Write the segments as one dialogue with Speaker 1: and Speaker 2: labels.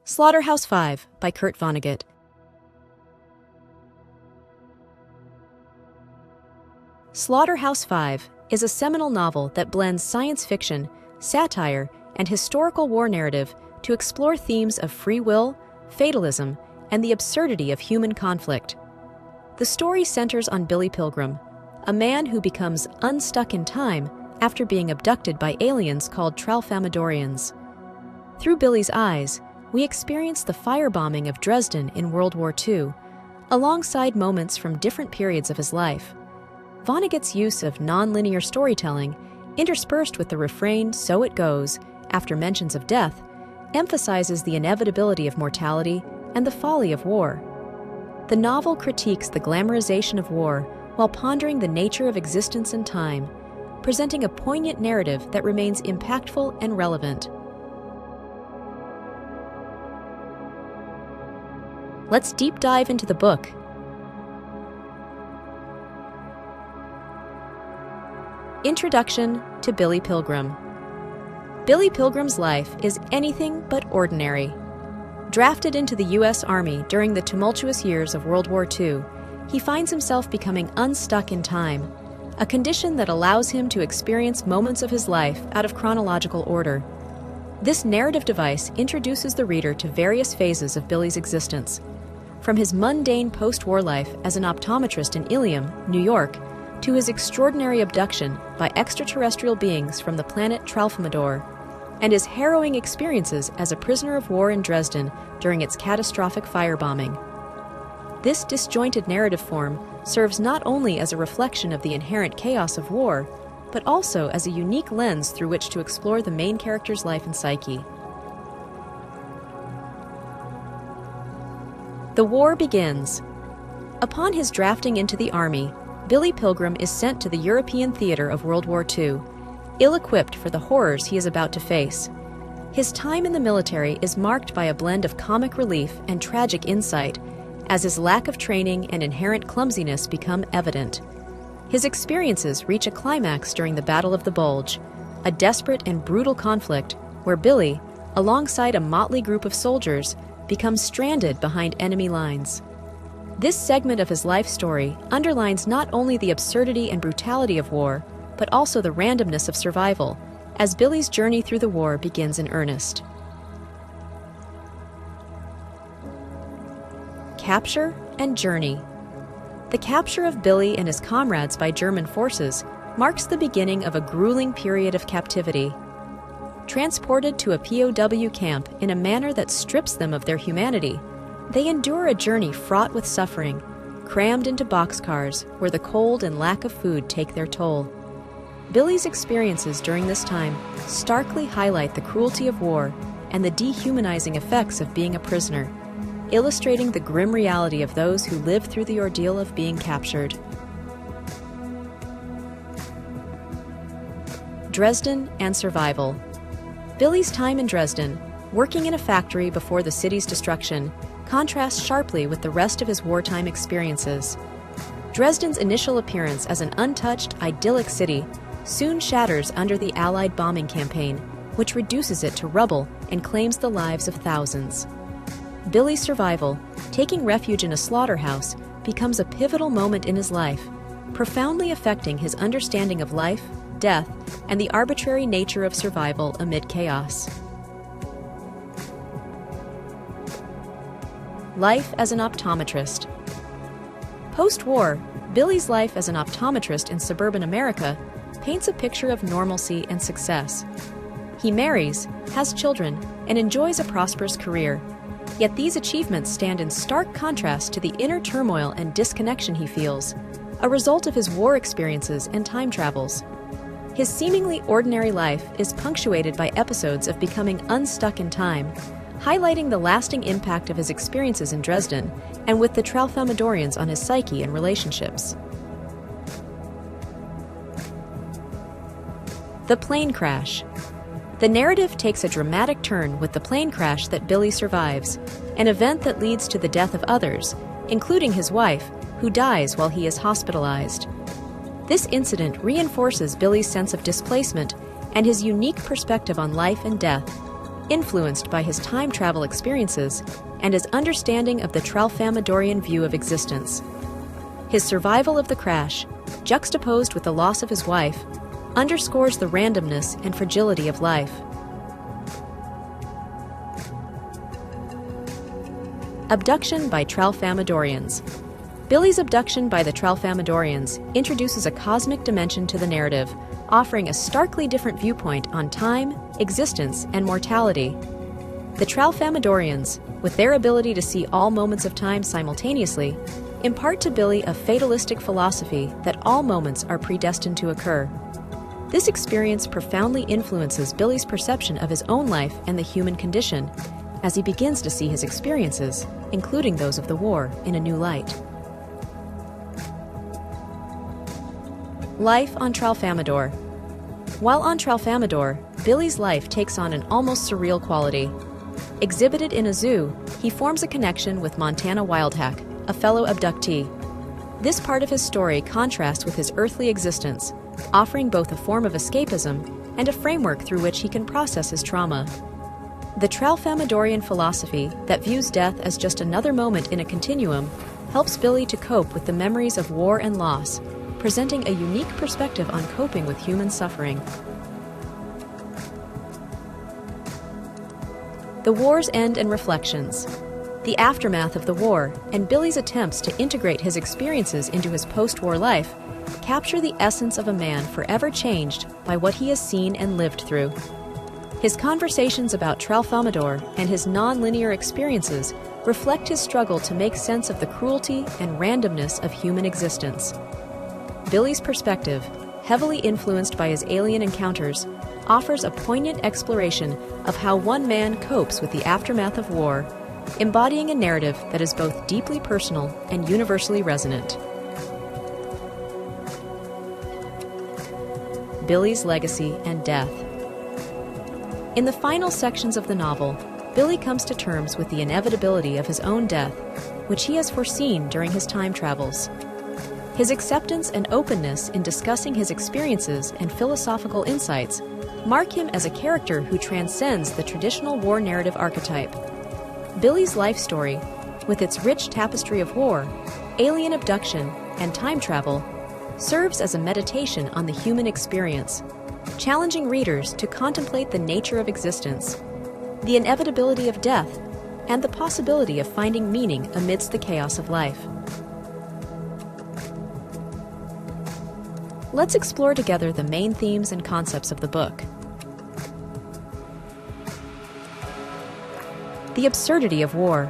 Speaker 1: Slaughterhouse-Five by Kurt Vonnegut. Slaughterhouse-Five is a seminal novel that blends science fiction, satire, and historical war narrative to explore themes of free will, fatalism, and the absurdity of human conflict. The story centers on Billy Pilgrim, a man who becomes unstuck in time after being abducted by aliens called Tralfamadorians. Through Billy's eyes, we experience the firebombing of Dresden in World War II, alongside moments from different periods of his life. Vonnegut's use of non-linear storytelling, interspersed with the refrain "so it goes" after mentions of death, emphasizes the inevitability of mortality and the folly of war. The novel critiques the glamorization of war while pondering the nature of existence and time, presenting a poignant narrative that remains impactful and relevant. Let's deep dive into the book. Introduction to Billy Pilgrim. Billy Pilgrim's life is anything but ordinary. Drafted into the U.S. Army during the tumultuous years of World War II, he finds himself becoming unstuck in time, a condition that allows him to experience moments of his life out of chronological order. This narrative device introduces the reader to various phases of Billy's existence, from his mundane post-war life as an optometrist in Ilium, New York, to his extraordinary abduction by extraterrestrial beings from the planet Tralfamador, and his harrowing experiences as a prisoner of war in Dresden during its catastrophic firebombing. This disjointed narrative form serves not only as a reflection of the inherent chaos of war, but also as a unique lens through which to explore the main character's life and psyche. The war begins. Upon his drafting into the Army, Billy Pilgrim is sent to the European theater of World War II, ill-equipped for the horrors he is about to face. His time in the military is marked by a blend of comic relief and tragic insight, as his lack of training and inherent clumsiness become evident. His experiences reach a climax during the Battle of the Bulge, a desperate and brutal conflict where Billy, alongside a motley group of soldiers, becomes stranded behind enemy lines. This segment of his life story underlines not only the absurdity and brutality of war, but also the randomness of survival, as Billy's journey through the war begins in earnest. Capture and journey. The capture of Billy and his comrades by German forces marks the beginning of a grueling period of captivity. Transported to a POW camp in a manner that strips them of their humanity, they endure a journey fraught with suffering, crammed into boxcars where the cold and lack of food take their toll. Billy's experiences during this time starkly highlight the cruelty of war and the dehumanizing effects of being a prisoner, illustrating the grim reality of those who live through the ordeal of being captured. Dresden and survival. Billy's time in Dresden, working in a factory before the city's destruction, contrasts sharply with the rest of his wartime experiences. Dresden's initial appearance as an untouched, idyllic city soon shatters under the Allied bombing campaign, which reduces it to rubble and claims the lives of thousands. Billy's survival, taking refuge in a slaughterhouse, becomes a pivotal moment in his life, profoundly affecting his understanding of life, death, and the arbitrary nature of survival amid chaos. Life as an optometrist. Post-war, Billy's life as an optometrist in suburban America paints a picture of normalcy and success. He marries, has children, and enjoys a prosperous career. Yet these achievements stand in stark contrast to the inner turmoil and disconnection he feels, a result of his war experiences and time travels. His seemingly ordinary life is punctuated by episodes of becoming unstuck in time, highlighting the lasting impact of his experiences in Dresden and with the Tralfamadorians on his psyche and relationships. The plane crash. The narrative takes a dramatic turn with the plane crash that Billy survives, an event that leads to the death of others, including his wife, who dies while he is hospitalized. This incident reinforces Billy's sense of displacement and his unique perspective on life and death, influenced by his time travel experiences and his understanding of the Tralfamadorian view of existence. His survival of the crash, juxtaposed with the loss of his wife, underscores the randomness and fragility of life. Abduction by Tralfamadorians. Billy's abduction by the Tralfamadorians introduces a cosmic dimension to the narrative, offering a starkly different viewpoint on time, existence, and mortality. The Tralfamadorians, with their ability to see all moments of time simultaneously, impart to Billy a fatalistic philosophy that all moments are predestined to occur. This experience profoundly influences Billy's perception of his own life and the human condition, as he begins to see his experiences, including those of the war, in a new light. Life on Tralfamador. While on Tralfamador, Billy's life takes on an almost surreal quality. Exhibited in a zoo, he forms a connection with Montana Wildhack, a fellow abductee. This part of his story contrasts with his earthly existence, offering both a form of escapism and a framework through which he can process his trauma. The Tralfamadorian philosophy that views death as just another moment in a continuum helps Billy to cope with the memories of war and loss, presenting a unique perspective on coping with human suffering. The war's end and reflections. The aftermath of the war and Billy's attempts to integrate his experiences into his post-war life capture the essence of a man forever changed by what he has seen and lived through. His conversations about Tralfamador and his non-linear experiences reflect his struggle to make sense of the cruelty and randomness of human existence. Billy's perspective, heavily influenced by his alien encounters, offers a poignant exploration of how one man copes with the aftermath of war, embodying a narrative that is both deeply personal and universally resonant. Billy's legacy and death. In the final sections of the novel, Billy comes to terms with the inevitability of his own death, which he has foreseen during his time travels. His acceptance and openness in discussing his experiences and philosophical insights mark him as a character who transcends the traditional war narrative archetype. Billy's life story, with its rich tapestry of war, alien abduction, and time travel, serves as a meditation on the human experience, challenging readers to contemplate the nature of existence, the inevitability of death, and the possibility of finding meaning amidst the chaos of life. Let's explore together the main themes and concepts of the book. The absurdity of war.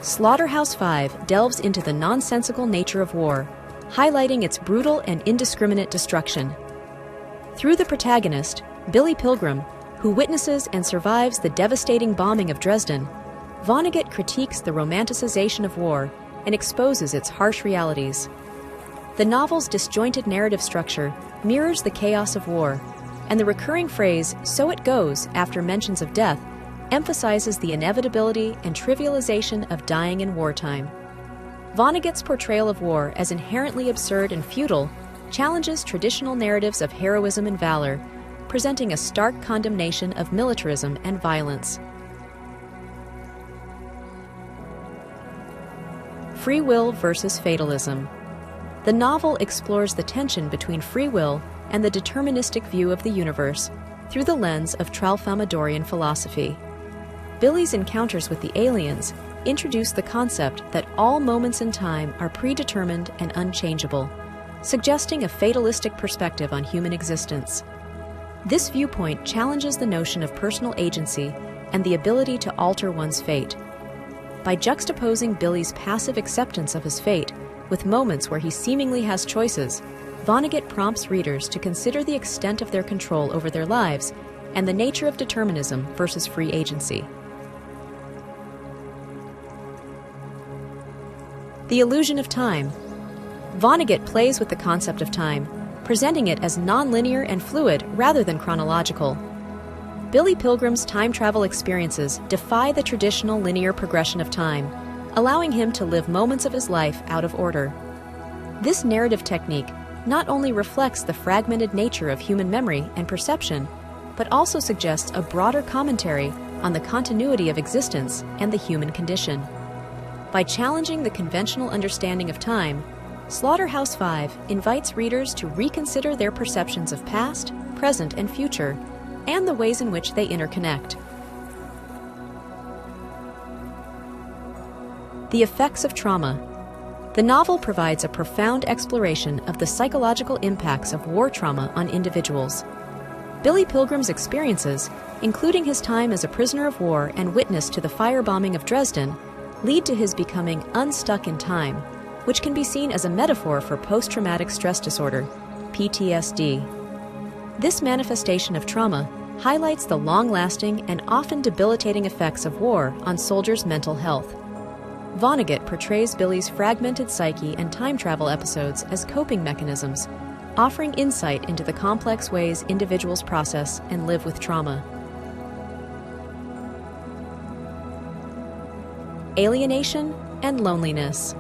Speaker 1: Slaughterhouse-Five delves into the nonsensical nature of war, highlighting its brutal and indiscriminate destruction. Through the protagonist, Billy Pilgrim, who witnesses and survives the devastating bombing of Dresden, Vonnegut critiques the romanticization of war and exposes its harsh realities. The novel's disjointed narrative structure mirrors the chaos of war, and the recurring phrase, "so it goes," after mentions of death, emphasizes the inevitability and trivialization of dying in wartime. Vonnegut's portrayal of war as inherently absurd and futile challenges traditional narratives of heroism and valor, presenting a stark condemnation of militarism and violence. Free will versus fatalism. The novel explores the tension between free will and the deterministic view of the universe through the lens of Tralfamadorian philosophy. Billy's encounters with the aliens introduce the concept that all moments in time are predetermined and unchangeable, suggesting a fatalistic perspective on human existence. This viewpoint challenges the notion of personal agency and the ability to alter one's fate. By juxtaposing Billy's passive acceptance of his fate with moments where he seemingly has choices, Vonnegut prompts readers to consider the extent of their control over their lives and the nature of determinism versus free agency. The illusion of time. Vonnegut plays with the concept of time, presenting it as nonlinear and fluid rather than chronological. Billy Pilgrim's time travel experiences defy the traditional linear progression of time, allowing him to live moments of his life out of order. This narrative technique not only reflects the fragmented nature of human memory and perception, but also suggests a broader commentary on the continuity of existence and the human condition. By challenging the conventional understanding of time, Slaughterhouse-Five invites readers to reconsider their perceptions of past, present, and future, and the ways in which they interconnect. The effects of trauma. The novel provides a profound exploration of the psychological impacts of war trauma on individuals. Billy Pilgrim's experiences, including his time as a prisoner of war and witness to the firebombing of Dresden, lead to his becoming unstuck in time, which can be seen as a metaphor for post-traumatic stress disorder, PTSD. This manifestation of trauma highlights the long-lasting and often debilitating effects of war on soldiers' mental health. Vonnegut portrays Billy's fragmented psyche and time travel episodes as coping mechanisms, offering insight into the complex ways individuals process and live with trauma. Alienation and loneliness.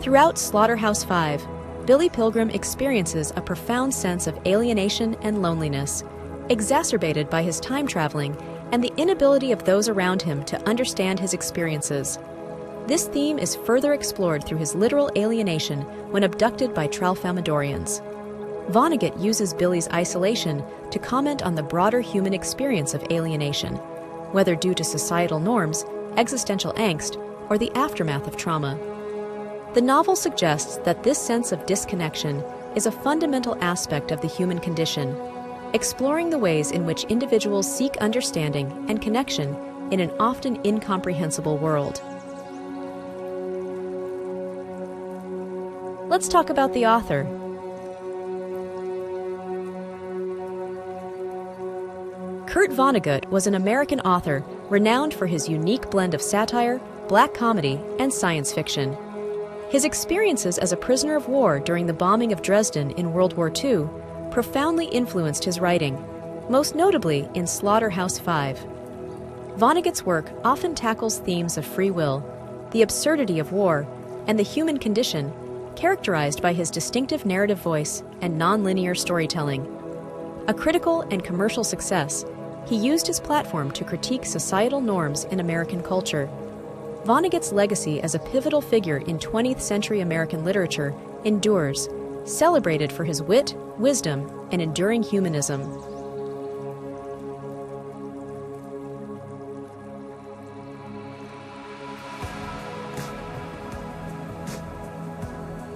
Speaker 1: Throughout Slaughterhouse-Five, Billy Pilgrim experiences a profound sense of alienation and loneliness, exacerbated by his time traveling and the inability of those around him to understand his experiences. This theme is further explored through his literal alienation when abducted by Tralfamadorians. Vonnegut uses Billy's isolation to comment on the broader human experience of alienation, whether due to societal norms, existential angst, or the aftermath of trauma. The novel suggests that this sense of disconnection is a fundamental aspect of the human condition, exploring the ways in which individuals seek understanding and connection in an often incomprehensible world. Let's talk about the author. Kurt Vonnegut was an American author renowned for his unique blend of satire, black comedy, and science fiction. His experiences as a prisoner of war during the bombing of Dresden in World War II profoundly influenced his writing, most notably in Slaughterhouse-Five. Vonnegut's work often tackles themes of free will, the absurdity of war, and the human condition, characterized by his distinctive narrative voice and non-linear storytelling. A critical and commercial success, he used his platform to critique societal norms in American culture. Vonnegut's legacy as a pivotal figure in 20th century American literature endures, celebrated for his wit, wisdom, and enduring humanism.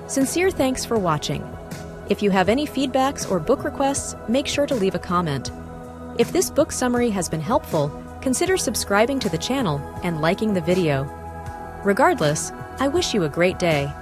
Speaker 1: Sincere thanks for watching. If you have any feedbacks or book requests, make sure to leave a comment. If this book summary has been helpful, consider subscribing to the channel and liking the video. Regardless, I wish you a great day.